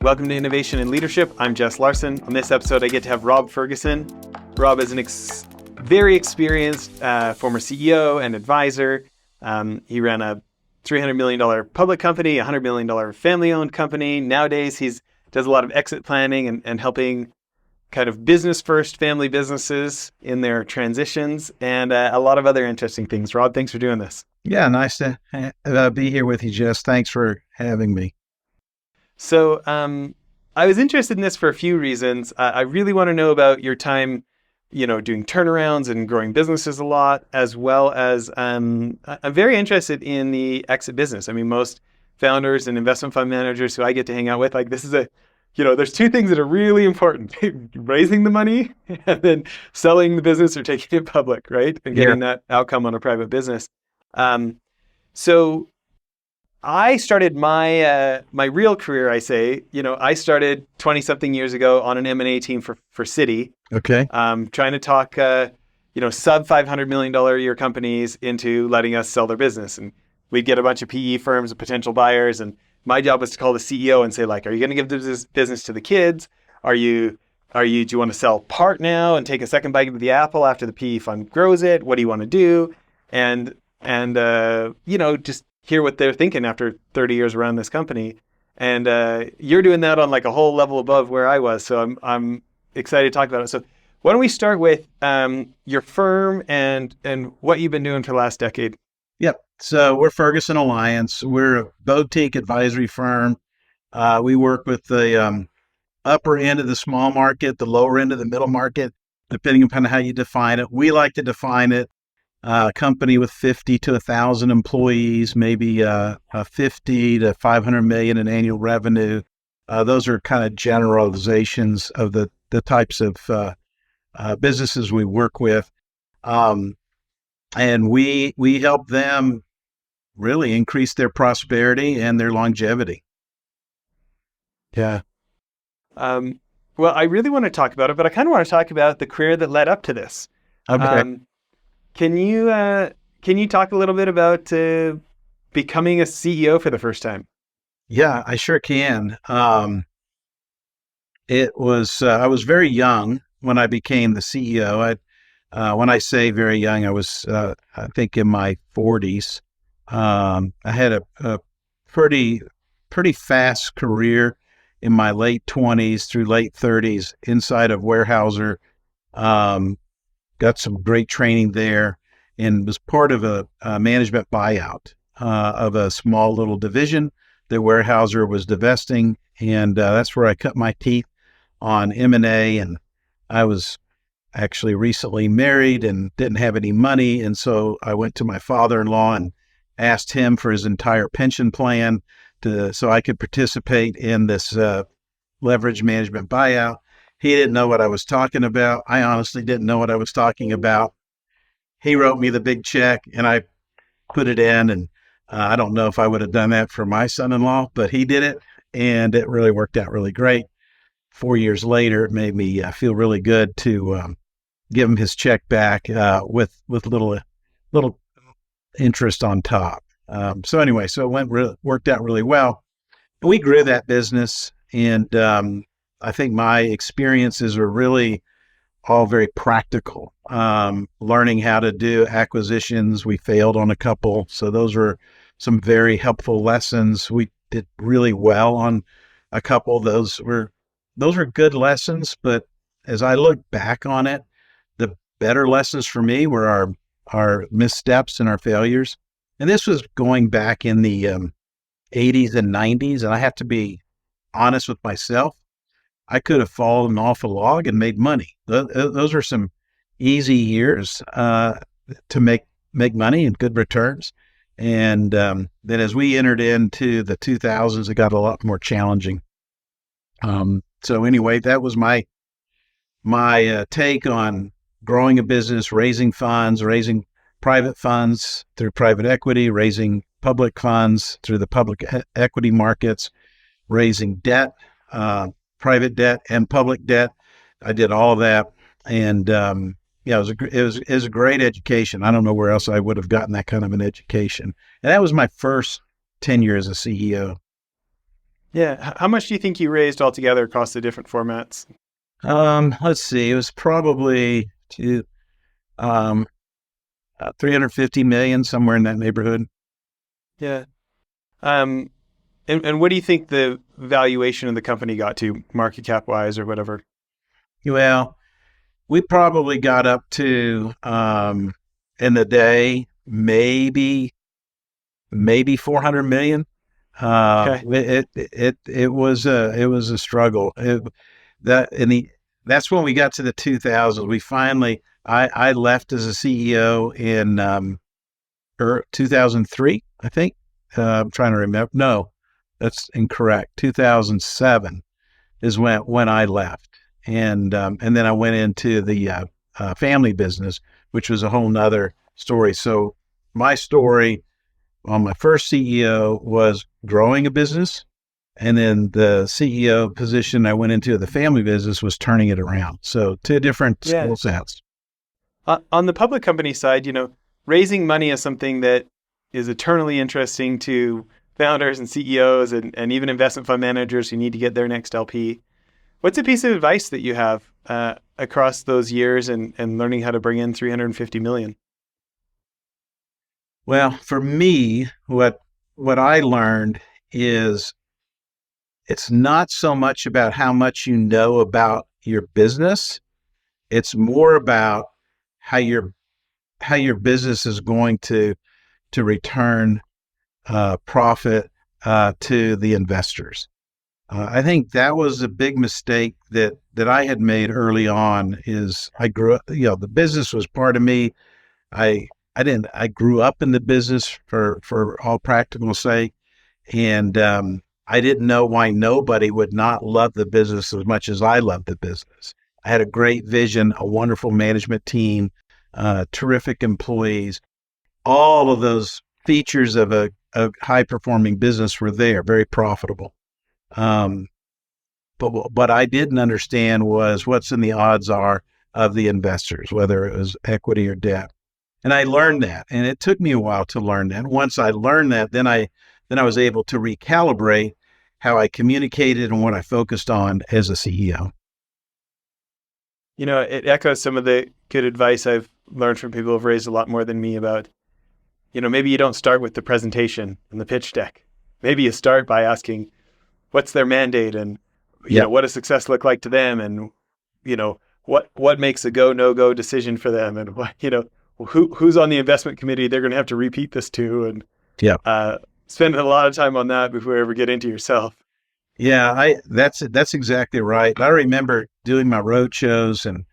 Welcome to Innovation and Leadership. I'm Jess Larsen. On this episode, I get to have Rob Ferguson. Rob is an very experienced former CEO and advisor. He ran a $300 million public company, a $100 million family-owned company. Nowadays, he does a lot of exit planning and helping kind of business-first family businesses in their transitions and a lot of other interesting things. Rob, thanks for doing this. Yeah, nice to be here with you, Jess. Thanks for having me. So I was interested in this for a few reasons. I really want to know about your time, doing turnarounds and growing businesses a lot, as well as I'm very interested in the exit business. I mean, most founders and investment fund managers who I get to hang out with, like this is there's two things that are really important: raising the money and then selling the business or taking it public, right? And getting that outcome on a private business. So I started my real career, I started 20-something years ago on an M&A team for Citi. Okay. Trying to talk, sub $500 million a year companies into letting us sell their business. And we'd get a bunch of PE firms and potential buyers. And my job was to call the CEO and say, like, are you going to give this business to the kids? Do you want to sell part now and take a second bite of the apple after the PE fund grows it? What do you want to do? And just hear what they're thinking after 30 years around this company. And you're doing that on like a whole level above where I was. So I'm excited to talk about it. So why don't we start with your firm and what you've been doing for the last decade? Yep. So we're Ferguson Alliance. We're a boutique advisory firm. We work with the upper end of the small market, the lower end of the middle market, depending upon how you define it. We like to define it a company with 50 to 1,000 employees, maybe 50 to 500 million in annual revenue. Those are kind of generalizations of the types of businesses we work with. And we help them really increase their prosperity and their longevity. Yeah. Well, I really want to talk about it, but I kind of want to talk about the career that led up to this. Okay. Can you talk a little bit about becoming a CEO for the first time? Yeah, I sure can. I was very young when I became the CEO. When I say very young, I was, I think, in my 40s. I had a pretty fast career in my late 20s through late 30s inside of Weyerhaeuser. Got some great training there and was part of a management buyout of a small little division that Weyerhaeuser was divesting. And that's where I cut my teeth on M&A. And I was actually recently married and didn't have any money. And so I went to my father-in-law and asked him for his entire pension plan so I could participate in this leverage management buyout. He didn't know what I was talking about. I honestly didn't know what I was talking about. He wrote me the big check and I put it in. And I don't know if I would have done that for my son-in-law, but he did it. And it really worked out really great. 4 years later, it made me feel really good to give him his check back with little interest on top. So it worked out really well. We grew that business, and I think my experiences were really all very practical. Learning how to do acquisitions. We failed on a couple, so those were some very helpful lessons. We did really well on a couple. Those were good lessons, but as I look back on it, the better lessons for me were our missteps and our failures. And this was going back in the 80s and 90s, and I have to be honest with myself. I could have fallen off a log and made money. Those are some easy years to make money and good returns. And then as we entered into the 2000s, it got a lot more challenging. So anyway, that was my take on growing a business, raising funds, raising private funds through private equity, raising public funds through the public equity markets, raising debt, private debt and public debt. I did all of that. And it was a great education. I don't know where else I would have gotten that kind of an education. And that was my first tenure as a CEO. Yeah. How much do you think you raised altogether across the different formats? Let's see. It was probably to um 350 million, somewhere in that neighborhood. Yeah. Um, and what do you think the valuation of the company got to, market cap wise or whatever? Well, we probably got up to in the day maybe 400 million. Okay. It was a struggle. That in the That's when we got to the 2000s. We finally I left as a CEO in 2003, I think. I'm trying to remember. No, that's incorrect. 2007 is when I left, and then I went into the family business, which was a whole nother story. So my story on my first CEO was growing a business, and then the CEO position I went into the family business was turning it around. So two different Yeah. skill sets. On the public company side, raising money is something that is eternally interesting to founders and CEOs and even investment fund managers who need to get their next LP. What's a piece of advice that you have across those years and learning how to bring in 350 million? Well, for me, what I learned is it's not so much about how much you know about your business. It's more about how your how your business is going to return profit to the investors. I think that was a big mistake that I had made early on. Is I grew up, the business was part of me. I I grew up in the business for all practical sake, and I didn't know why nobody would not love the business as much as I loved the business. I had a great vision, a wonderful management team, terrific employees. All of those features of a high performing business were there, very profitable. Um, but what I didn't understand was what's in the odds are of the investors, whether it was equity or debt. And I learned that, and it took me a while to learn that. Once I learned that, then I was able to recalibrate how I communicated and what I focused on as a CEO. It echoes some of the good advice I've learned from people who've raised a lot more than me about, maybe you don't start with the presentation and the pitch deck. Maybe you start by asking what's their mandate and, Yep. what does success look like to them and, what makes a go, no go decision for them and what, who's on the investment committee they're going to have to repeat this to and Yep. spending a lot of time on that before you ever get into yourself. Yeah, I that's exactly right. I remember doing my road shows, and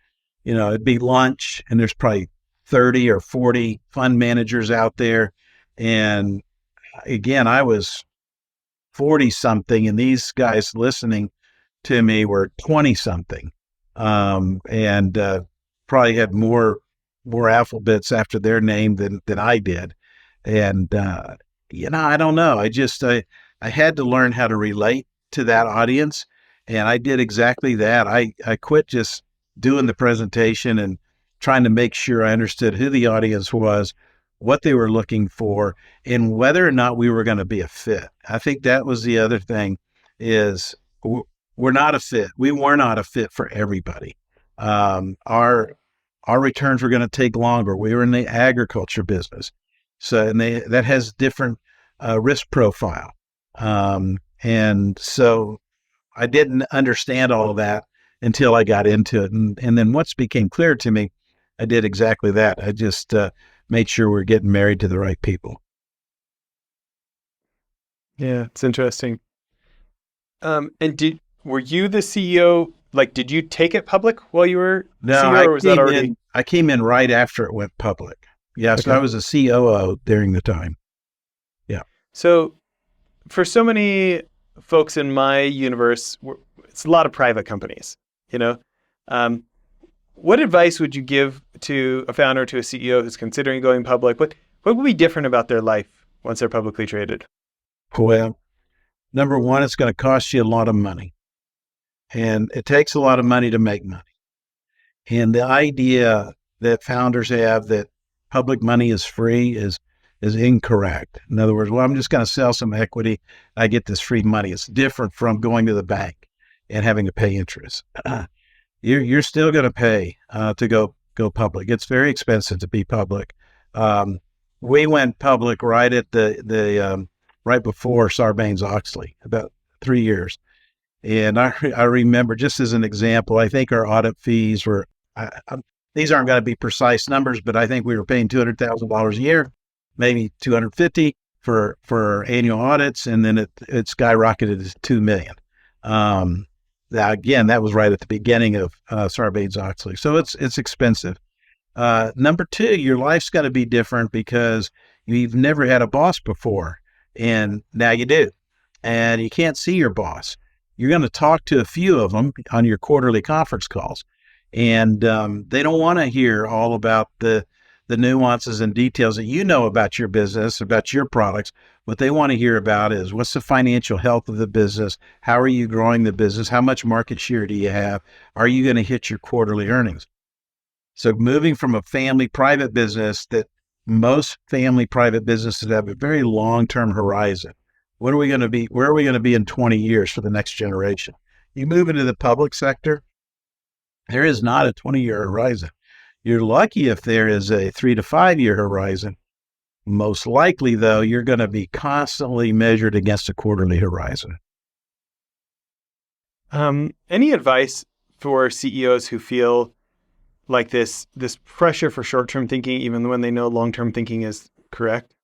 it'd be lunch and there's probably 30 or 40 fund managers out there. And again, I was 40 something, and these guys listening to me were 20 something, and probably had more alphabets after their name than I did. And I don't know. I had to learn how to relate to that audience, and I did exactly that. I quit just doing the presentation and trying to make sure I understood who the audience was, what they were looking for, and whether or not we were going to be a fit. I think that was the other thing is we're not a fit. We were not a fit for everybody. Our returns were going to take longer. We were in the agriculture business, so that has different risk profile, and so I didn't understand all of that until I got into it, and then once it became clear to me, I did exactly that. I just made sure we're getting married to the right people. Yeah, it's interesting. And were you the CEO? Like, did you take it public while you were No, CEO, or was that already I came in right after it went public. Yeah, so I okay? was a COO during the time. Yeah. So, for so many folks in my universe, it's a lot of private companies. You know, um, what advice would you give to a founder, to a CEO who's considering going public? What would be different about their life once they're publicly traded? Well, number one, it's going to cost you a lot of money, and it takes a lot of money to make money. And the idea that founders have that public money is free is is incorrect. In other words, well, I'm just going to sell some equity. I get this free money. It's different from going to the bank and having to pay interest. You're still going to pay to go public. It's very expensive to be public. Um, we went public right at the right before Sarbanes-Oxley, about 3 years. And I remember, just as an example, I think our audit fees were, these aren't going to be precise numbers, but I think we were paying $200,000 a year, maybe 250 for annual audits, and then it skyrocketed to 2 million. Now, again, that was right at the beginning of Sarbanes-Oxley, so it's expensive. Number two, your life's got to be different because you've never had a boss before, and now you do, and you can't see your boss. You're going to talk to a few of them on your quarterly conference calls, and they don't want to hear all about the nuances and details that you know about your business, about your products. What they want to hear about is, what's the financial health of the business? How are you growing the business? How much market share do you have? Are you going to hit your quarterly earnings? So moving from a family private business, that most family private businesses have a very long-term horizon. What are we going to be? Where are we going to be in 20 years for the next generation? You move into the public sector, there is not a 20-year horizon. You're lucky if there is a 3 to 5 year horizon. Most likely, though, you're going to be constantly measured against a quarterly horizon. Any advice for CEOs who feel like this pressure for short-term thinking, even when they know long-term thinking is correct?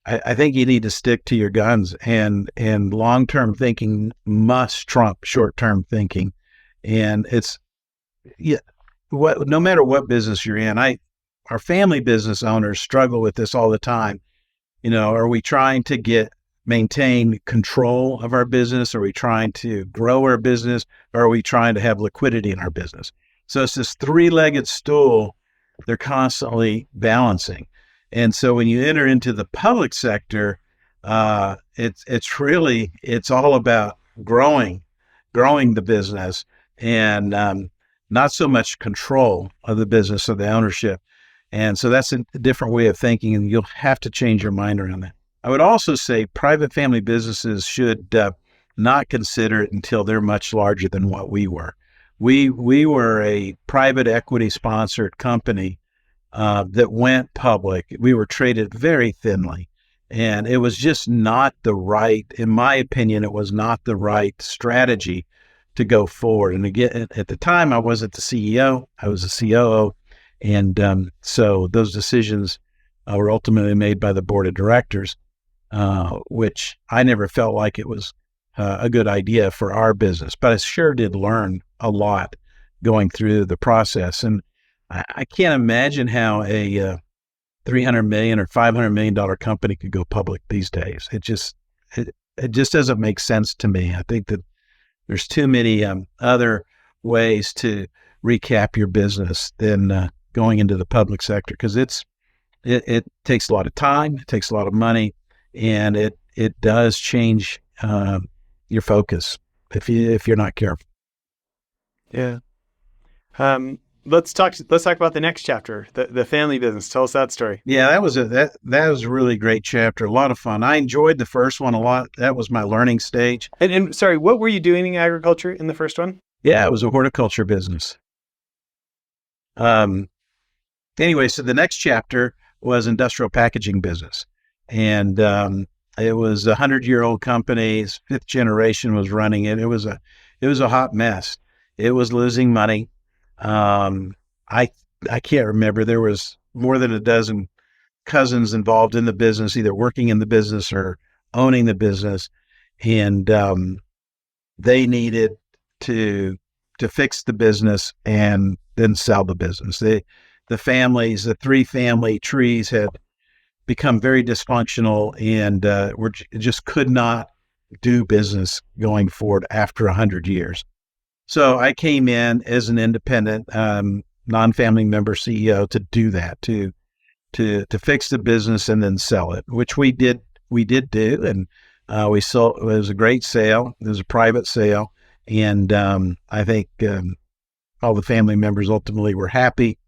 I think you need to stick to your guns, and long-term thinking must trump short-term thinking. And no matter what business you're in, our family business owners struggle with this all the time. Are we trying to maintain control of our business? Are we trying to grow our business? Or are we trying to have liquidity in our business? So it's this three-legged stool they're constantly balancing. And so when you enter into the public sector, it's all about growing the business, and not so much control of the business or the ownership. And so that's a different way of thinking, and you'll have to change your mind around that. I would also say private family businesses should not consider it until they're much larger than what we were. We were a private equity sponsored company that went public. We were traded very thinly, and it was just not in my opinion, it was not the right strategy to go forward. And again, at the time, I wasn't the CEO, I was the COO. And so those decisions were ultimately made by the board of directors, which I never felt like it was a good idea for our business. But I sure did learn a lot going through the process. And I can't imagine how a $300 million or $500 million company could go public these days. It just doesn't make sense to me. I think that there's too many other ways to recap your business than going into the public sector, because it takes a lot of time, it takes a lot of money, and it does change your focus if you're not careful. Yeah. Let's talk about the next chapter, the family business. Tell us that story. Yeah, that was a really great chapter. A lot of fun. I enjoyed the first one a lot. That was my learning stage. And sorry, what were you doing in agriculture in the first one? Yeah, it was a horticulture business. Anyway, so the next chapter was industrial packaging business, and it was a 100-year-old company. Fifth generation was running it. It was a hot mess. It was losing money. I can't remember. There was more than a dozen cousins involved in the business, either working in the business or owning the business, and they needed to fix the business and then sell the business. The three family trees had become very dysfunctional, and just could not do business going forward after 100 years. So I came in as an independent, non-family member CEO to do that, to fix the business and then sell it, which we did do. And we sold. It was a great sale. It was a private sale. And I think all the family members ultimately were happy.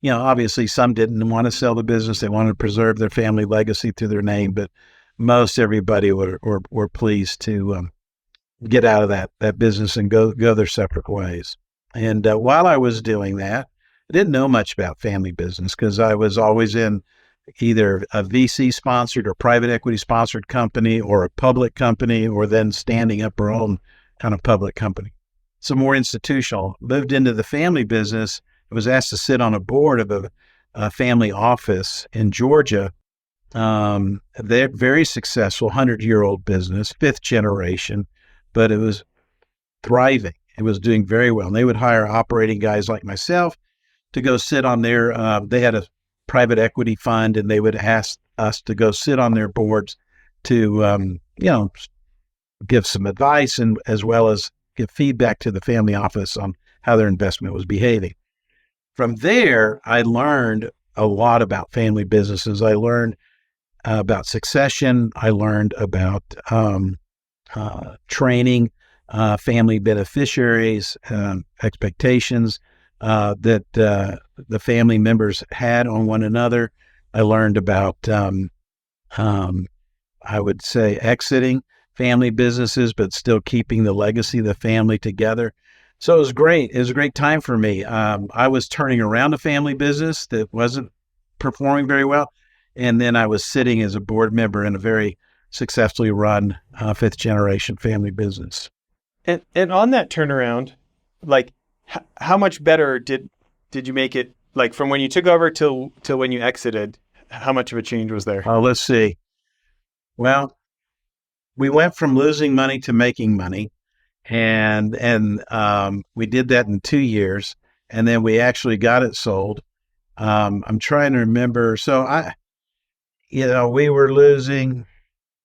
Obviously some didn't want to sell the business. They wanted to preserve their family legacy through their name, but most everybody were pleased to get out of that business and go their separate ways. And while I was doing that, I didn't know much about family business because I was always in either a VC sponsored or private equity sponsored company or a public company, or then standing up our own kind of public company. So more institutional. Moved into the family business. I was asked to sit on a board of a family office in Georgia. They're very successful, 100-year-old business, fifth generation, but it was thriving. It was doing very well. And they would hire operating guys like myself to go sit on their, they had a private equity fund, and they would ask us to go sit on their boards to, give some advice and as well as give feedback to the family office on how their investment was behaving. From there, I learned a lot about family businesses. I learned about succession. I learned about training family beneficiaries, expectations that the family members had on one another. I learned about, I would say, exiting family businesses, but still keeping the legacy of the family together. So it was great. It was a great time for me. I was turning around a family business that wasn't performing very well. And then I was sitting as a board member in a very successfully run fifth generation family business. And on that turnaround, like how much better did you make it? Like from when you took over till when you exited, how much of a change was there? Let's see. Well, we went from losing money to making money, and we did that in 2 years, and then we actually got it sold. I'm trying to remember. So we were losing,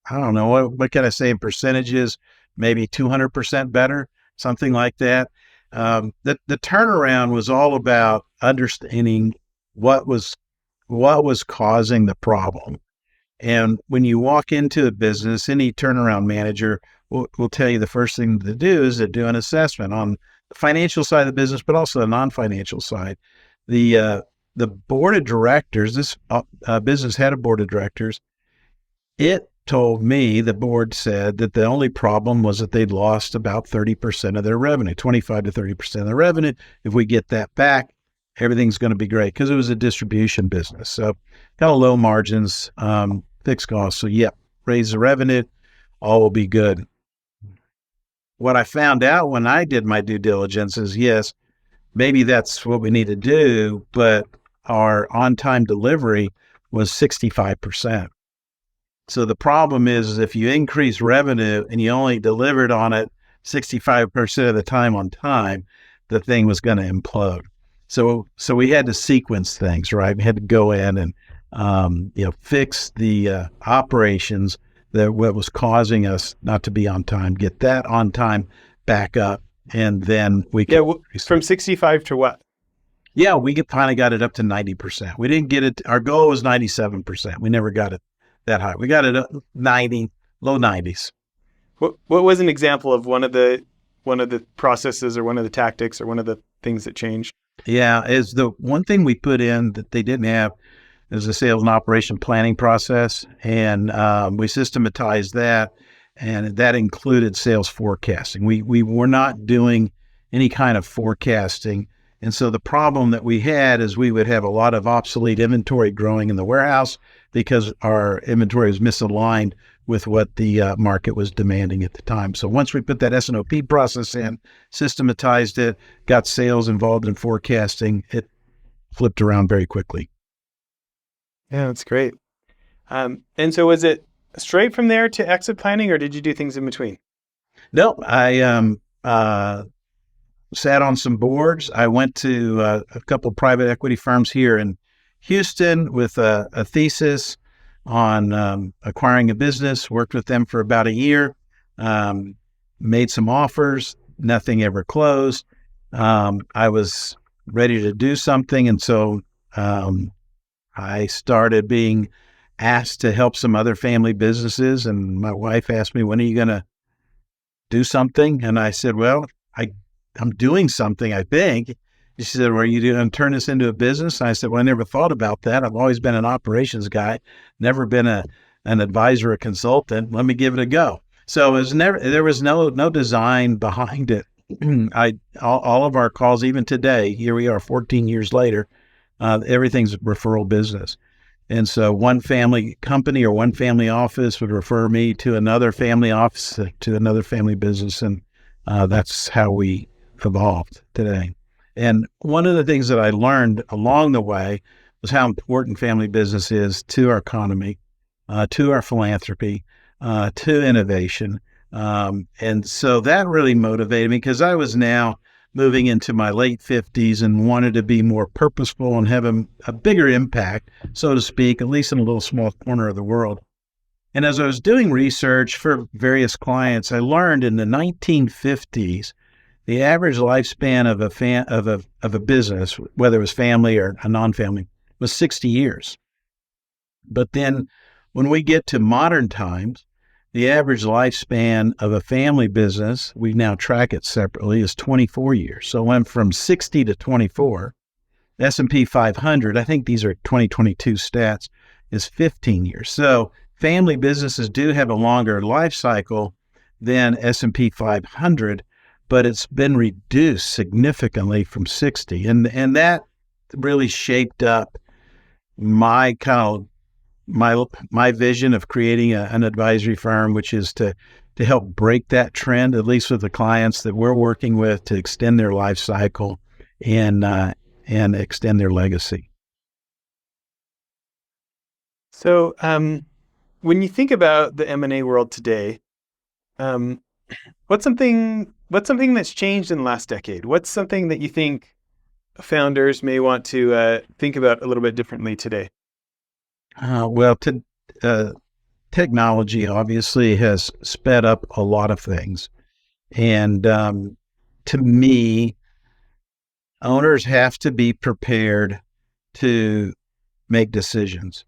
I don't know, what can I say in percentages, maybe 200% better, something like that. The turnaround was all about understanding what was causing the problem. And when you walk into a business, any turnaround manager will tell you the first thing to do is to do an assessment on the financial side of the business, but also the non-financial side. The board of directors, this business had a board of directors. It told me, the board said, that the only problem was that they'd lost about 30% of their revenue, 25 to 30% of their revenue. If we get that back, everything's going to be great, because it was a distribution business. So kind of low margins, fixed costs. So raise the revenue, all will be good. What I found out when I did my due diligence is, yes, maybe that's what we need to do, but our on-time delivery was 65%. So the problem is if you increase revenue and you only delivered on it 65% of the time on time, the thing was going to implode. So we had to sequence things, right? We had to go in and fix the operations that what was causing us not to be on time, get that on time back up, and then we could from 65 to what? Yeah, we finally got it up to 90%. We didn't get it. Our goal was 97%. We never got it that high. We got it up 90, low 90s. What was an example of one of the processes or one of the tactics or one of the things that changed? Yeah, is the one thing we put in that they didn't have is a sales and operation planning process, and we systematized that, and that included sales forecasting. We were not doing any kind of forecasting, and so the problem that we had is we would have a lot of obsolete inventory growing in the warehouse because our inventory was misaligned with what the market was demanding at the time. So once we put that S&OP process in, systematized it, got sales involved in forecasting, it flipped around very quickly. Yeah, that's great. And so was it straight from there to exit planning, or did you do things in between? No, I sat on some boards. I went to a couple of private equity firms here in Houston with a thesis on acquiring a business, worked with them for about a year, made some offers, nothing ever closed. I was ready to do something, and so I started being asked to help some other family businesses, and my wife asked me, when are you going to do something? And I said, well, I'm doing something, I think. She said, "Well, are you going to turn this into a business?" And I said, "Well, I never thought about that. I've always been an operations guy, never been an advisor or consultant. Let me give it a go." So it was never, there was no design behind it. All of our calls, even today, here we are 14 years later, everything's referral business. And so one family company or one family office would refer me to another family office, to another family business. And that's how we evolved today. And one of the things that I learned along the way was how important family business is to our economy, to our philanthropy, to innovation. And so that really motivated me because I was now moving into my late 50s and wanted to be more purposeful and have a bigger impact, so to speak, at least in a little small corner of the world. And as I was doing research for various clients, I learned in the 1950s, the average lifespan of a business, whether it was family or a non-family, was 60 years. But then when we get to modern times, the average lifespan of a family business, we now track it separately, is 24 years. So it went from 60 to 24. S&P 500, I think these are 2022 stats, is 15 years. So family businesses do have a longer life cycle than S&P 500, but it's been reduced significantly from 60. And that really shaped up my kind of my vision of creating an advisory firm, which is to help break that trend, at least with the clients that we're working with, to extend their life cycle and extend their legacy. So, when you think about the M&A world today, um, what's something that's changed in the last decade? What's something that you think founders may want to think about a little bit differently today? Uh, technology obviously has sped up a lot of things. And to me, owners have to be prepared to make decisions.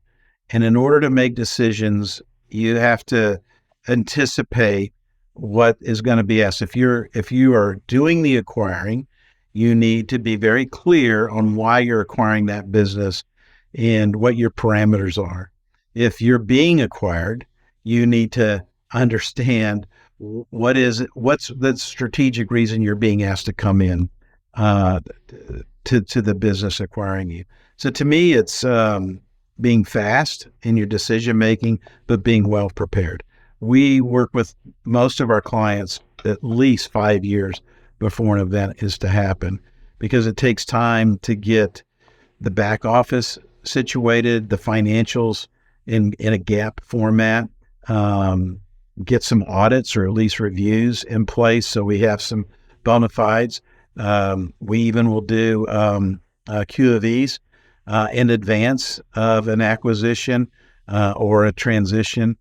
And in order to make decisions, you have to anticipate what is going to be asked. If you are doing the acquiring, you need to be very clear on why you're acquiring that business and what your parameters are. If you're being acquired, you need to understand what's the strategic reason you're being asked to come in uh, to the business acquiring you. So to me, it's being fast in your decision making, but being well prepared. We work with most of our clients at least 5 years before an event is to happen because it takes time to get the back office situated, the financials in a gap format, get some audits or at least reviews in place so we have some bona fides. We even will do Q of E's in advance of an acquisition or a transition,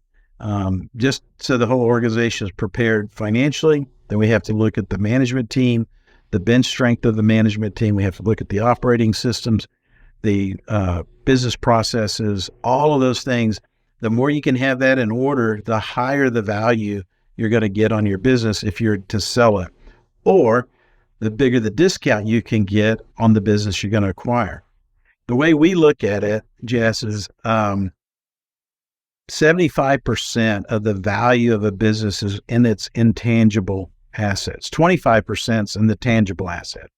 just so the whole organization is prepared financially. Then we have to look at the management team, the bench strength of the management team. We have to look at the operating systems, the business processes, all of those things. The more you can have that in order, the higher the value you're going to get on your business if you're to sell it, or the bigger the discount you can get on the business you're going to acquire. The way we look at it, Jess, is 75% of the value of a business is in its intangible assets. 25% is in the tangible asset.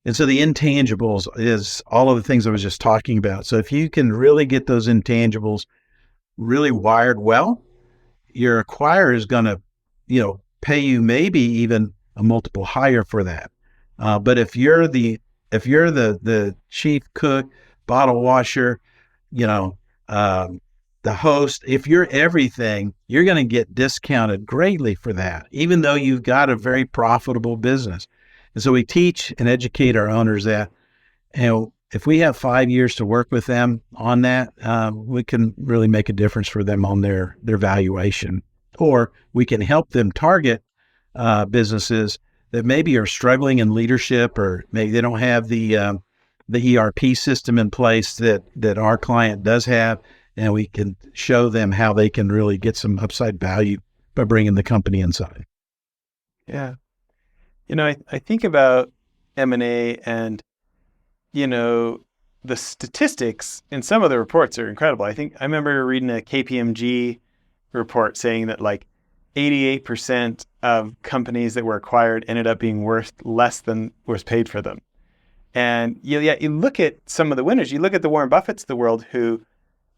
And so the intangibles is all of the things I was just talking about. So if you can really get those intangibles really wired well, your acquirer is going to, pay you maybe even a multiple higher for that. But if you're the chief cook, bottle washer, you know, the host, if you're everything, you're going to get discounted greatly for that, even though you've got a very profitable business. And so we teach and educate our owners that, if we have 5 years to work with them on that, we can really make a difference for them on their valuation, or we can help them target businesses that maybe are struggling in leadership, or maybe they don't have the ERP system in place that our client does have, and we can show them how they can really get some upside value by bringing the company inside. Yeah. I think about M&A, and you know, the statistics in some of the reports are incredible. I remember reading a KPMG report saying that like 88% of companies that were acquired ended up being worth less than was paid for them. And you look at some of the winners. You look at the Warren Buffetts of the world who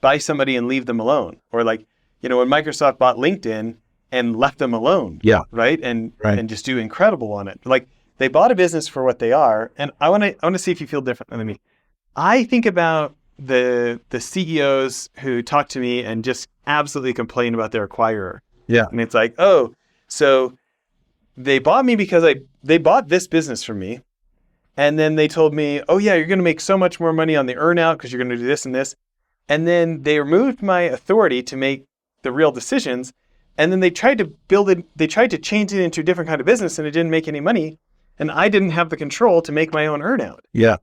buy somebody and leave them alone, or like when Microsoft bought LinkedIn and left them alone, Yeah. right, and Right. and just do incredible on it. Like they bought a business for what they are, and I want to see if you feel differently than me. I think about the CEOs who talk to me and just absolutely complain about their acquirer, Yeah. and it's like, oh, so they bought me because they bought this business from me. And then they told me, oh, yeah, you're going to make so much more money on the earnout because you're going to do this and this. And then they removed my authority to make the real decisions. And then they tried to build it, they tried to change it into a different kind of business, and it didn't make any money. And I didn't have the control to make my own earnout. Yeah.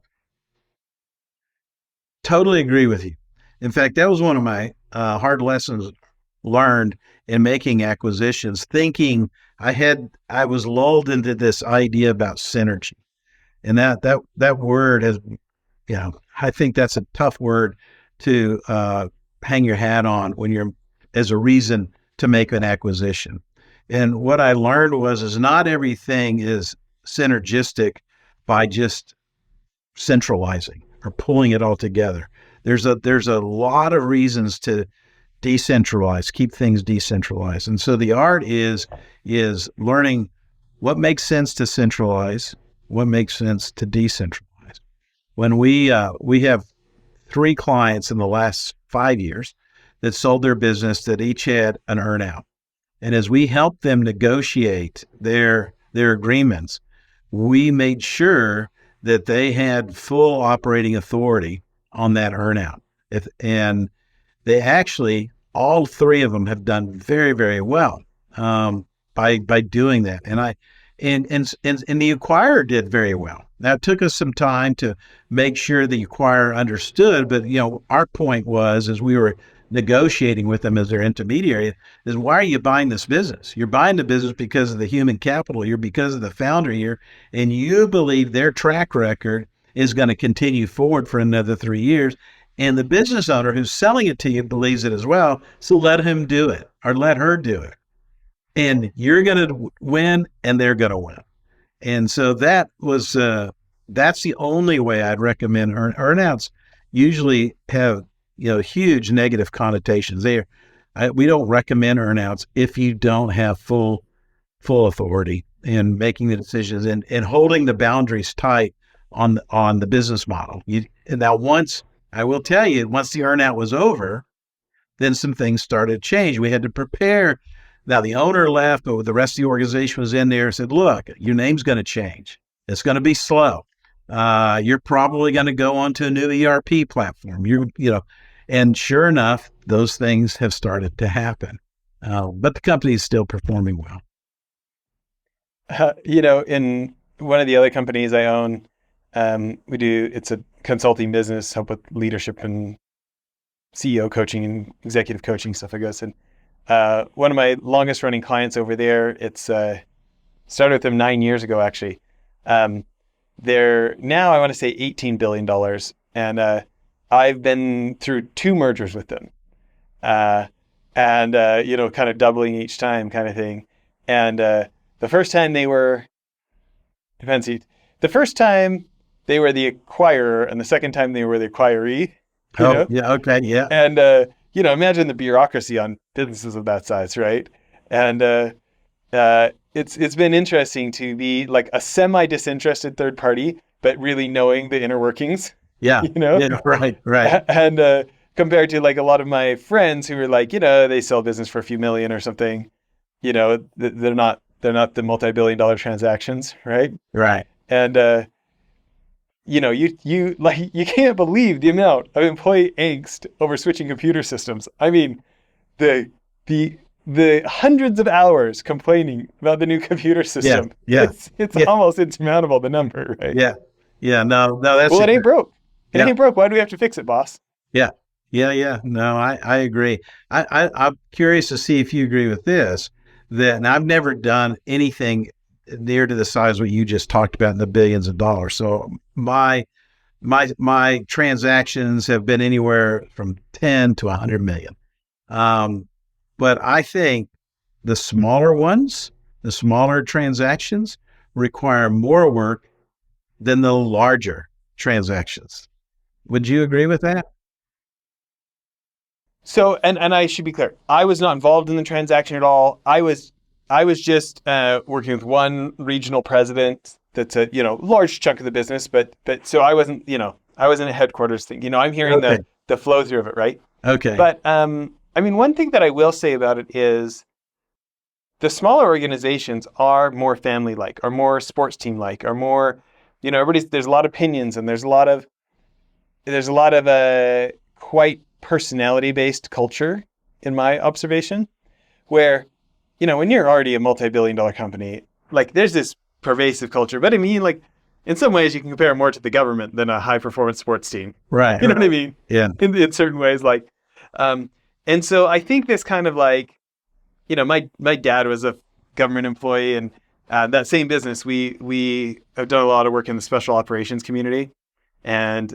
Totally agree with you. In fact, that was one of my hard lessons learned in making acquisitions, thinking I was lulled into this idea about synergy. And that word has, I think that's a tough word to hang your hat on when you're as a reason to make an acquisition. And what I learned is not everything is synergistic by just centralizing or pulling it all together. There's a lot of reasons to decentralize, keep things decentralized. And so the art is learning what makes sense to centralize, what makes sense to decentralize. When we have 3 clients in the last 5 years that sold their business that each had an earnout. And as we helped them negotiate their agreements, we made sure that they had full operating authority on that earnout. And they actually, all 3 of them have done very, very well by doing that. And the acquirer did very well. Now, it took us some time to make sure the acquirer understood, but our point was, as we were negotiating with them as their intermediary, is why are you buying this business? You're buying the business because of the human capital here, because of the founder here, and you believe their track record is going to continue forward for another 3 years. And the business owner who's selling it to you believes it as well. So let him do it or let her do it. And you're going to win and they're going to win. And so that's the only way I'd recommend earnouts. Usually have, huge negative connotations. We don't recommend earnouts if you don't have full authority in making the decisions and holding the boundaries tight on the business model. Now, once the earnout was over, then some things started to change. We had to prepare. Now the owner left, but the rest of the organization was in there and said, look, your name's going to change. It's going to be slow. You're probably going to go onto a new ERP platform. And sure enough, those things have started to happen. But the company is still performing well. In one of the other companies I own, it's a consulting business, help with leadership and CEO coaching and executive coaching stuff, I guess. And one of my longest running clients over there, it's started with them 9 years ago, actually. They're now, I want to say, $18 billion. And I've been through 2 mergers with them. And kind of doubling each time kind of thing. And the first time they were, the first time they were the acquirer, and the second time they were the acquiree. Yeah, okay, yeah. And, imagine the bureaucracy on businesses of that size, right? And it's been interesting to be like a semi-disinterested third party, but really knowing the inner workings. Yeah, yeah, right. And compared to like a lot of my friends who are like, they sell business for a few million or something, they're not the multi-billion-dollar transactions, right? Right. And you can't believe the amount of employee angst over switching computer systems. I mean, the hundreds of hours complaining about the new computer system. Yeah. It's almost insurmountable, the number, right? Yeah. No, that's well, it ain't broke. It ain't broke. Why do we have to fix it, boss? Yeah. No, I agree. I'm curious to see if you agree with this. That, and I've never done anything near to the size of what you just talked about in the billions of dollars. So my transactions have been anywhere from 10 to 100 million. But I think the smaller ones, the smaller transactions require more work than the larger transactions. Would you agree with that? So, and I should be clear, I was not involved in the transaction at all. I was just working with one regional president. That's a large chunk of the business, but so I wasn't a headquarters thing. I'm hearing Okay. the flow through of it, right? Okay. But I mean, one thing that I will say about it is the smaller organizations are more family-like, are more sports team-like, are more, there's a lot of opinions and there's a lot of quite personality-based culture in my observation, where, when you're already a multi-billion-dollar company, like there's this pervasive culture. But I mean, like in some ways, you can compare more to the government than a high-performance sports team. Right. You know what I mean? Yeah. In certain ways, like, and so I think this kind of like, my dad was a government employee, and that same business, we have done a lot of work in the special operations community, and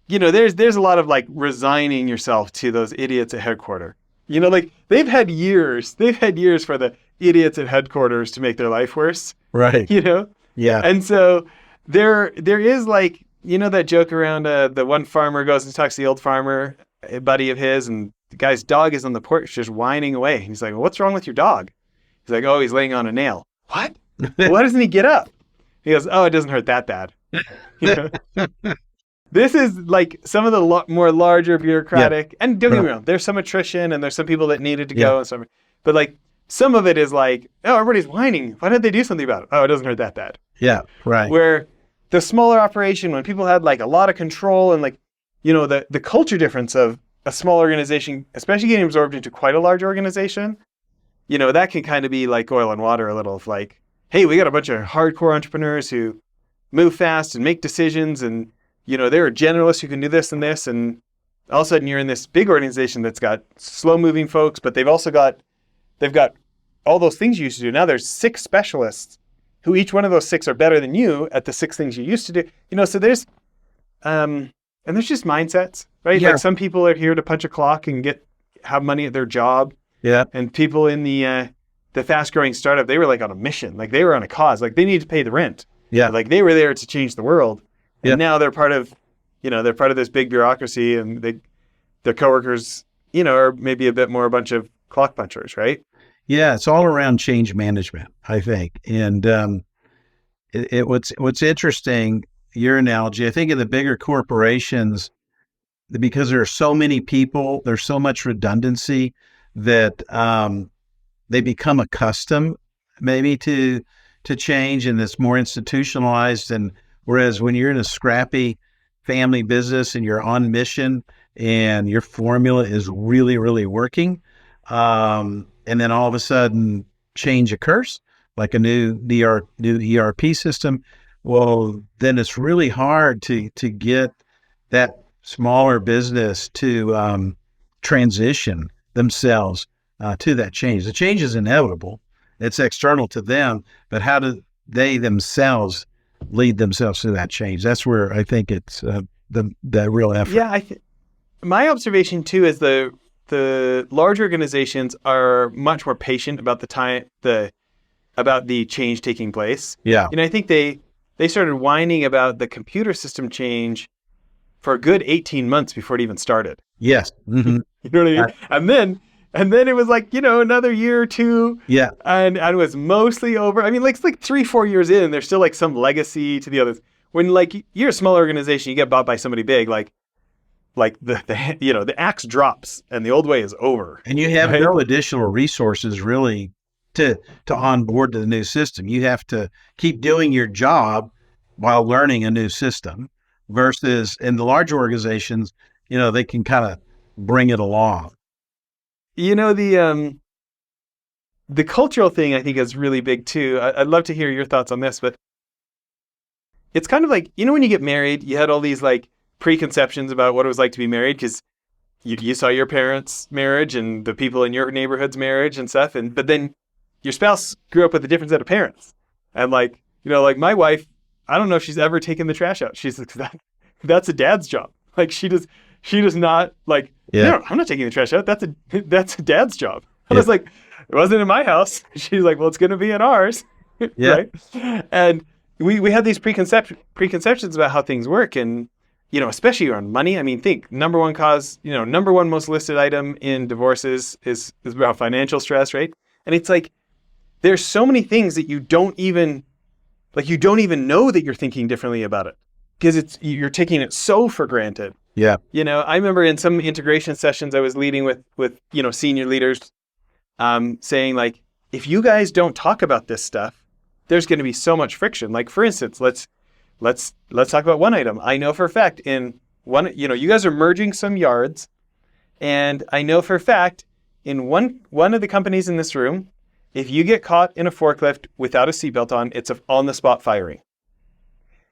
there's a lot of like resigning yourself to those idiots at headquarters. Like they've had years for the idiots at headquarters to make their life worse. Right. Yeah. And so there is like, that joke around the one farmer goes and talks to the old farmer, a buddy of his, and the guy's dog is on the porch just whining away. And he's like, well, what's wrong with your dog? He's like, oh, he's laying on a nail. What? Well, why doesn't he get up? He goes, oh, it doesn't hurt that bad. This is like some of the more larger bureaucratic, and don't get me wrong, there's some attrition and there's some people that needed to go, and some, but like some of it is like, oh, everybody's whining. Why didn't they do something about it? Oh, it doesn't hurt that bad. Yeah. Right. Where the smaller operation, when people had like a lot of control and like, the culture difference of a small organization, especially getting absorbed into quite a large organization, that can kind of be like oil and water a little. Of like, hey, we got a bunch of hardcore entrepreneurs who move fast and make decisions, and they're generalists who can do this and this, and all of a sudden you're in this big organization that's got slow-moving folks, but they've got all those things you used to do. Now there's 6 specialists who each one of those 6 are better than you at the 6 things you used to do. So there's and there's just mindsets, right? Yeah. Like some people are here to punch a clock and have money at their job. Yeah. And people in the fast-growing startup, they were like on a mission, like they were on a cause, like they needed to pay the rent. Yeah. Like they were there to change the world. And Yeah. now they're part of this big bureaucracy, and their coworkers, are maybe a bit more a bunch of clock punchers, right? Yeah. It's all around change management, I think. And what's interesting, your analogy, I think in the bigger corporations, because there are so many people, there's so much redundancy that they become accustomed maybe to change, and it's more institutionalized. And whereas when you're in a scrappy family business and you're on mission and your formula is really, really working, and then all of a sudden change occurs, like a new ERP system, well, then it's really hard to get that smaller business to transition themselves to that change. The change is inevitable. It's external to them, but how do they themselves lead themselves to that change? That's where I think it's the real effort. Yeah, my observation too is the large organizations are much more patient about about the change taking place. Yeah. I think they started whining about the computer system change for a good 18 months before it even started. Yes. Mm-hmm. You know what I mean? And then it was like, another year or two. Yeah. And it was mostly over. I mean, like it's like 3-4 years in, there's still like some legacy to the others. When like you're a small organization, you get bought by somebody big, like the axe drops and the old way is over. And you have no additional resources really to onboard to the new system. You have to keep doing your job while learning a new system, versus in the large organizations, they can kind of bring it along. The cultural thing I think is really big too. I'd love to hear your thoughts on this, but it's kind of like, when you get married, you had all these like preconceptions about what it was like to be married because you saw your parents' marriage and the people in your neighborhood's marriage and stuff, but then your spouse grew up with a different set of parents. And like, like my wife, I don't know if she's ever taken the trash out. She's like, that's a dad's job. Like she does not like, Yeah. no, I'm not taking the trash out. That's a dad's job. I Yeah. was like, it wasn't in my house. She's like, well, it's going to be in ours. Yeah. Right. And we have these preconceptions about how things work. And, especially around money. I mean, think number one cause, number one most listed item in divorces is about financial stress. Right. And it's like, there's so many things that you don't even know that you're thinking differently about it because you're taking it so for granted. Yeah. I remember in some integration sessions I was leading with senior leaders, saying like, if you guys don't talk about this stuff, there's going to be so much friction. Like for instance, let's talk about one item. I know for a fact in one, you guys are merging some yards, and I know for a fact in one of the companies in this room, if you get caught in a forklift without a seatbelt on, it's on the spot firing.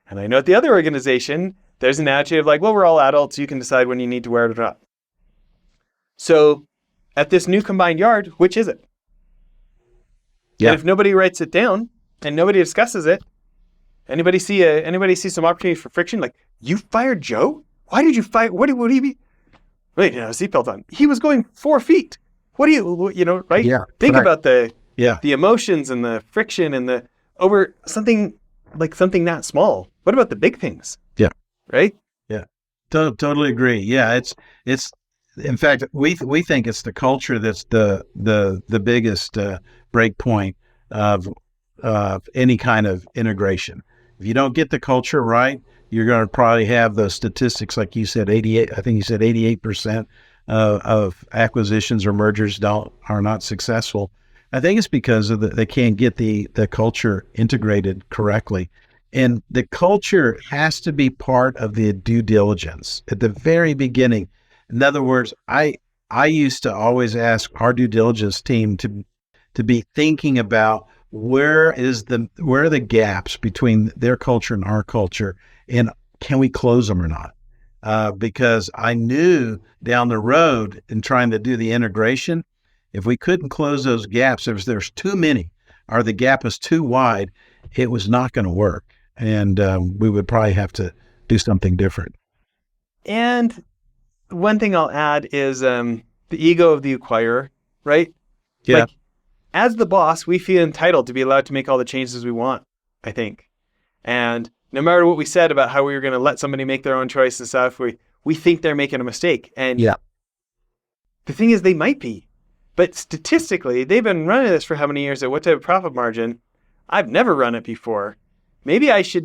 And I know at the other organization, there's an attitude of like, well, we're all adults. You can decide when you need to wear it or not. So at this new combined yard, which is it? Yeah. And if nobody writes it down and nobody discusses it, anybody see some opportunity for friction? Like, you fired Joe? Why did you fire? What do you mean? Wait, seatbelt on. He was going 4 feet. What do you, right? Yeah. Think about the Yeah. emotions and the friction and the over something that small. What about the big things? Yeah. Right? Yeah. Totally agree. Yeah. It's, in fact, we think it's the culture that's the biggest break point of any kind of integration. If you don't get the culture right, you're going to probably have those statistics, like you said, 88. I think you said 88% of acquisitions or mergers are not successful. I think it's because they can't get the culture integrated correctly. And the culture has to be part of the due diligence at the very beginning. In other words, I used to always ask our due diligence team to be thinking about where are the gaps between their culture and our culture, and can we close them or not? Because I knew down the road in trying to do the integration, if we couldn't close those gaps, if there's too many or the gap is too wide, it was not going to work. And we would probably have to do something different. And one thing I'll add is the ego of the acquirer, right? Yeah. Like, as the boss, we feel entitled to be allowed to make all the changes we want, I think. And no matter what we said about how we were going to let somebody make their own choice and stuff, we think they're making a mistake. And Yeah. the thing is, they might be. But statistically, they've been running this for how many years at what type of profit margin? I've never run it before. Maybe I should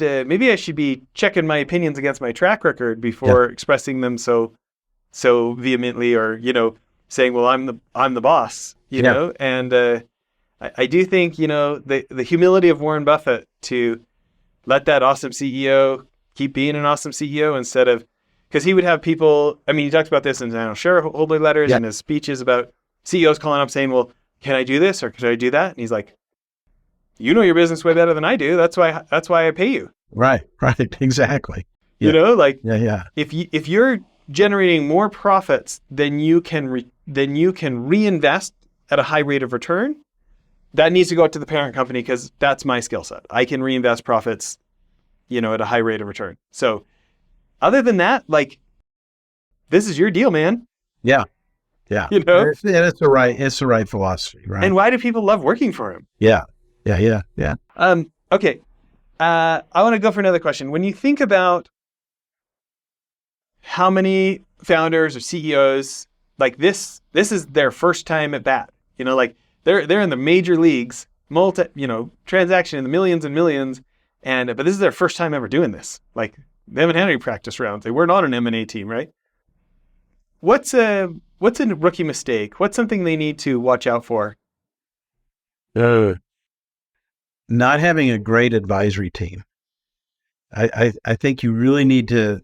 be checking my opinions against my track record before expressing them so vehemently, or saying, well, I'm the boss, you know. And I do think the humility of Warren Buffett to let that awesome CEO keep being an awesome CEO instead of, because he would have people. I mean, he talks about this in shareholder letters and his speeches about CEOs calling up saying, well, can I do this or could I do that? And he's like, you know your business way better than I do. That's why I pay you. Right. Exactly. Yeah. If you're generating more profits than you can reinvest at a high rate of return, that needs to go out to the parent company, because that's my skill set. I can reinvest profits, at a high rate of return. So other than that, like, this is your deal, man. Yeah. It's the right philosophy, right? And why do people love working for him? Yeah. Okay. I want to go for another question. When you think about how many founders or CEOs, like this is their first time at bat, like they're in the major leagues, transaction in the millions and millions, but this is their first time ever doing this. Like, they haven't had any practice rounds. They weren't on an M&A team, right? What's a rookie mistake? What's something they need to watch out for? Not having a great advisory team. I think you really need to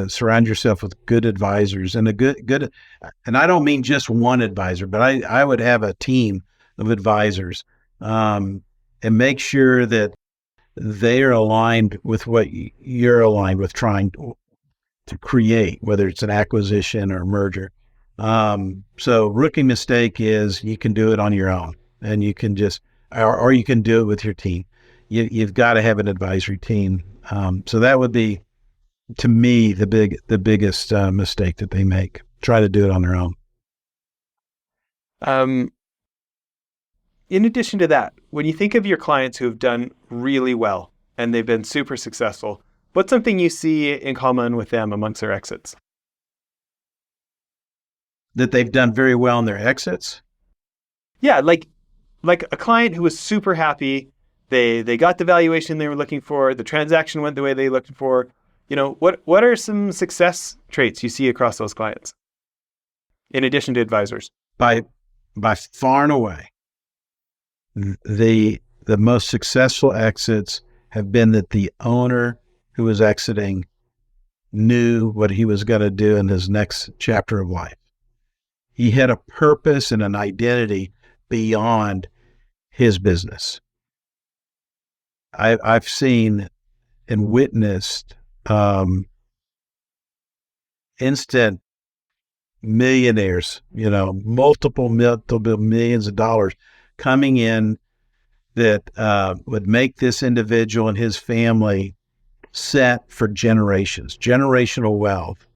surround yourself with good advisors, and and I don't mean just one advisor, but I would have a team of advisors, and make sure that they are aligned with what you're aligned with trying to create, whether it's an acquisition or merger. So rookie mistake is you can do it on your own, and you can just, or you can do it with your team. you've got to have an advisory team. So that would be, to me, the biggest mistake that they make. Try to do it on their own. Um, in addition to that, when you think of your clients who have done really well and they've been super successful, what's something you see in common with them amongst their exits? That they've done very well in their exits. Yeah, like a client who was super happy, they got the valuation they were looking for, the transaction went the way they looked for. What are some success traits you see across those clients in addition to advisors? By far and away, the most successful exits have been that the owner who was exiting knew what he was going to do in his next chapter of life. He had a purpose and an identity beyond his business. I've seen and witnessed instant millionaires, multiple millions of dollars coming in that would make this individual and his family set for generations, generational wealth.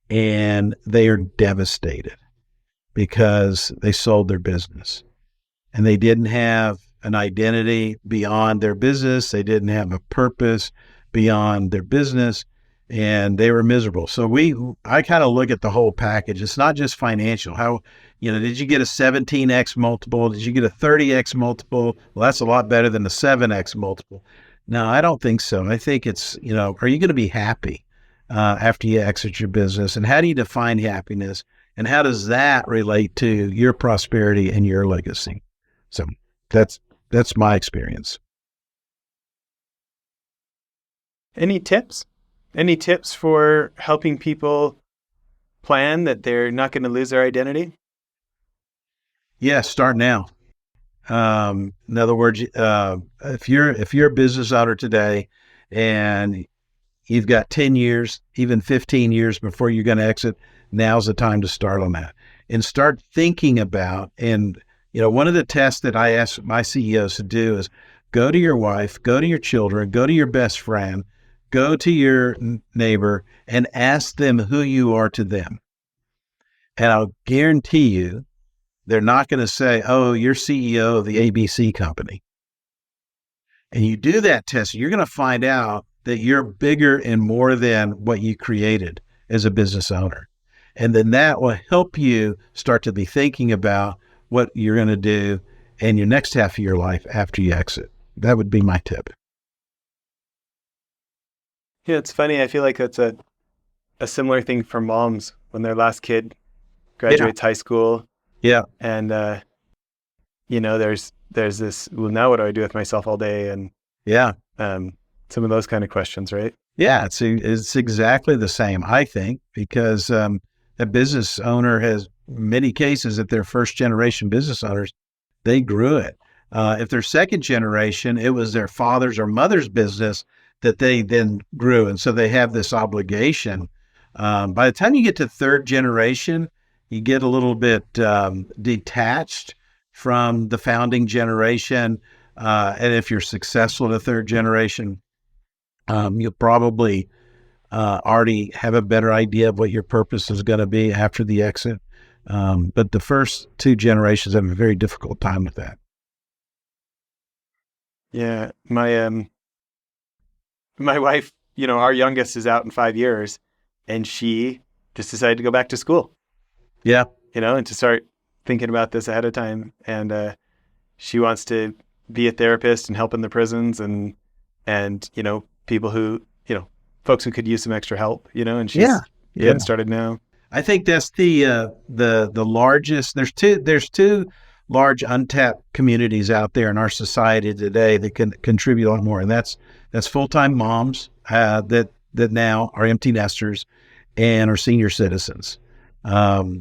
And they are devastated because they sold their business and they didn't have an identity beyond their business. They didn't have a purpose beyond their business, and they were miserable. So I kind of look at the whole package. It's not just financial. How, did you get a 17x multiple? Did you get a 30x multiple? Well, that's a lot better than a 7x multiple. No, I don't think so. I think it's, are you going to be happy after you exit your business? And how do you define happiness? And how does that relate to your prosperity and your legacy? So that's my experience. Any tips? Any tips for helping people plan that they're not going to lose their identity? Yeah, start now. In other words, if you're a business owner today and you've got 10 years, even 15 years before you're going to exit, now's the time to start on that and start thinking about. And, one of the tests that I ask my CEOs to do is go to your wife, go to your children, go to your best friend, go to your neighbor and ask them who you are to them. And I'll guarantee you, they're not going to say, oh, you're CEO of the ABC company. And you do that test, you're going to find out that you're bigger and more than what you created as a business owner. And then that will help you start to be thinking about what you're going to do in your next half of your life after you exit. That would be my tip. Yeah, it's funny. I feel like that's a similar thing for moms when their last kid graduates high school. Yeah. And, there's this, well, now what do I do with myself all day? And some of those kind of questions, right? Yeah, it's exactly the same, I think, because a business owner has many cases that they're first generation business owners, they grew it. If they're second generation, it was their father's or mother's business that they then grew. And so they have this obligation. By the time you get to third generation, you get a little bit detached from the founding generation. And if you're successful in the third generation, you'll probably already have a better idea of what your purpose is going to be after the exit. But the first two generations have a very difficult time with that. Yeah. My wife, our youngest is out in 5 years and she just decided to go back to school. Yeah. And to start thinking about this ahead of time. And she wants to be a therapist and help in the prisons and people who, folks who could use some extra help, and she's getting started now. I think that's the largest. There's two large untapped communities out there in our society today that can contribute a lot more, and that's full-time moms that now are empty nesters and are senior citizens.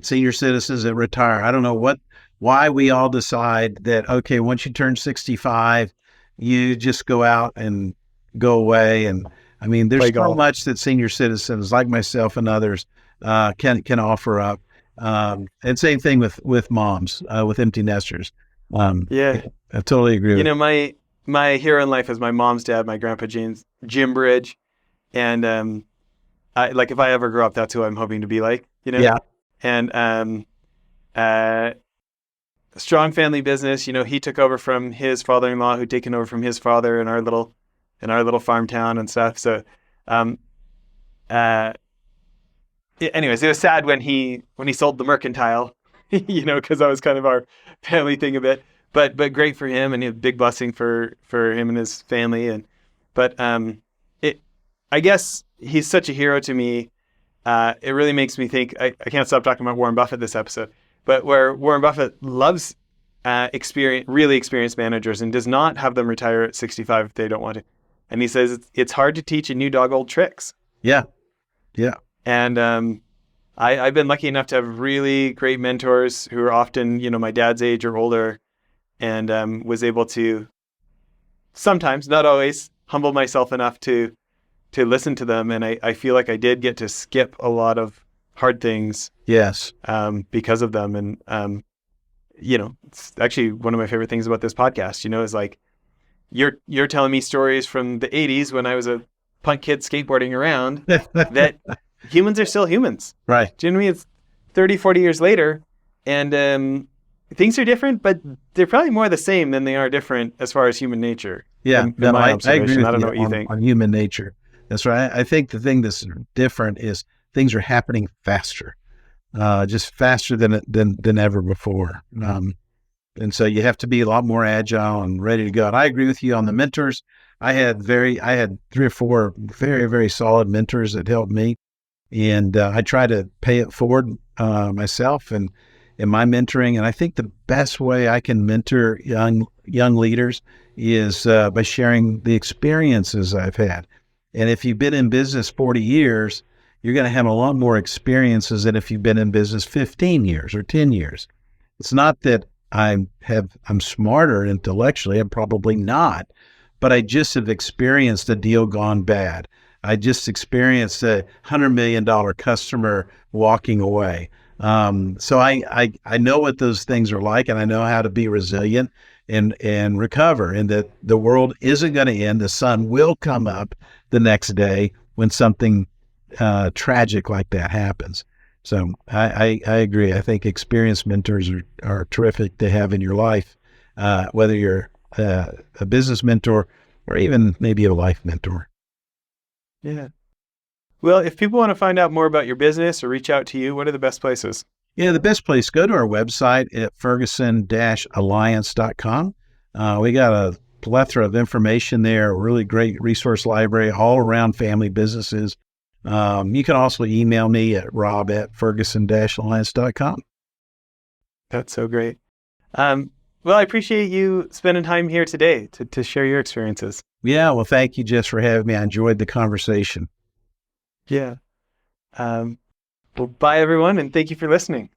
Senior citizens that retire. I don't know why we all decide that, okay, once you turn 65, you just go out and go away. And I mean, there's so much that senior citizens like myself and others can offer up. And same thing with moms, with empty nesters. I totally agree. my hero in life is my mom's dad, my grandpa Jim Bridge, and I like if I ever grow up, that's who I'm hoping to be like, you know. Yeah. And uh, strong family business. You know, he took over from his father-in-law, who'd taken over from his father in our little farm town and stuff. So, um, uh, anyways, it was sad when he sold the mercantile, you know, because that was kind of our family thing a bit. But great for him, and a big blessing for him and his family. And but it, I guess he's such a hero to me. It really makes me think. I can't stop talking about Warren Buffett this episode, but where Warren Buffett loves really experienced managers and does not have them retire at 65 if they don't want to. And he says it's hard to teach a new dog old tricks. Yeah. Yeah. And I've been lucky enough to have really great mentors who are often, you know, my dad's age or older, and was able to sometimes, not always, humble myself enough to listen to them. And I feel like I did get to skip a lot of hard things Yes. because of them. And, you know, it's actually one of my favorite things about this podcast, you know, is like you're telling me stories from the 80s when I was a punk kid skateboarding around that humans are still humans. Right. Do you know what I mean? It's 30, 40 years later, and things are different, but they're probably more the same than they are different as far as human nature. Yeah. In my I observation. agree with I don't you know what you on, think. on human nature. That's right. I think the thing that's different is things are happening faster, just faster than ever before. And so you have to be a lot more agile and ready to go. And I agree with you on the mentors. I had 3 or 4 very, very solid mentors that helped me. And I try to pay it forward myself and in my mentoring. And I think the best way I can mentor young leaders is by sharing the experiences I've had. And if you've been in business 40 years, you're going to have a lot more experiences than if you've been in business 15 years or 10 years. It's not that I'm smarter intellectually. I'm probably not, but I just have experienced a deal gone bad. I just experienced a $100 million customer walking away. So I know what those things are like, and I know how to be resilient and recover, and that the world isn't going to end. The sun will come up the next day when something tragic like that happens. So I agree. I think experienced mentors are terrific to have in your life, whether you're a business mentor or even maybe a life mentor. Yeah. Well, if people want to find out more about your business or reach out to you, what are the best places? Yeah, the best place, go to our website at ferguson-alliance.com. We got a plethora of information there, a really great resource library all around family businesses. You can also email me at rob@ferguson-alliance.com. That's so great. Well, I appreciate you spending time here today to share your experiences. Yeah, well, thank you, Jess, for having me. I enjoyed the conversation. Yeah. Well, bye, everyone, and thank you for listening.